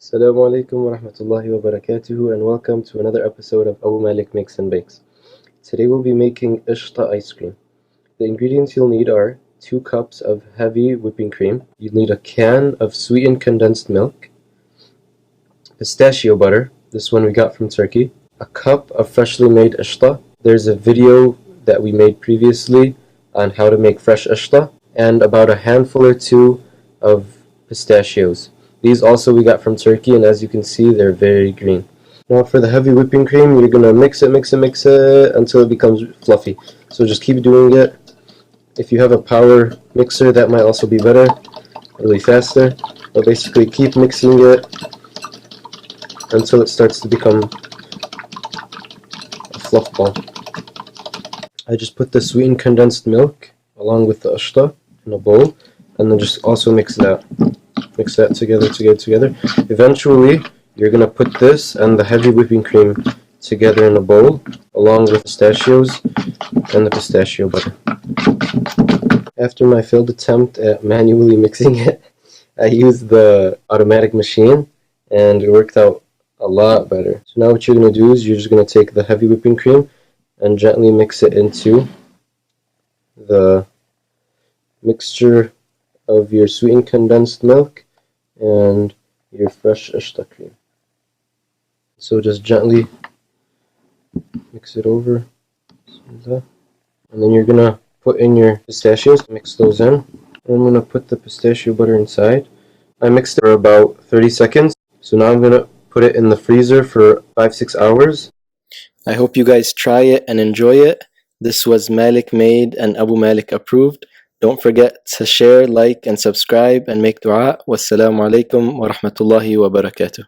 Assalamu alaikum wa rahmatullahi wa barakatuhu, and welcome to another episode of Abu Malik Makes and Bakes. Today we'll be making Qishta ice cream. The ingredients you'll need are 2 cups of heavy whipping cream. You'll need a can of sweetened condensed milk, pistachio butter, this one we got from Turkey, a cup of freshly made Qishta. There's a video that we made previously on how to make fresh Qishta, and about a handful or 2 of pistachios. These also we got from Turkey, and as you can see, they're very green. Now for the heavy whipping cream, you're gonna mix it until it becomes fluffy. So just keep doing it. If you have a power mixer, that might also be better, really faster. But basically keep mixing it until it starts to become a fluff ball. I just put the sweetened condensed milk along with the Qishta in a bowl, and then just also mix that. Mix that together. Eventually, you're going to put this and the heavy whipping cream together in a bowl, along with pistachios and the pistachio butter. After my failed attempt at manually mixing it, I used the automatic machine, and it worked out a lot better. So now what you're going to do is you're just going to take the heavy whipping cream and gently mix it into the mixture of your sweetened condensed milk and your fresh Qishta cream. So just gently mix it over, and then you're gonna put in your pistachios, mix those in, and I'm gonna put the pistachio butter inside. I mixed it for about 30 seconds, so now I'm gonna put it in the freezer for 5-6 hours. I hope you guys try it and enjoy it. This was Malik made and Abu Malik approved. Don't forget to share, like, and subscribe, and make dua. Wassalamu alaikum wa rahmatullahi wa barakatuh.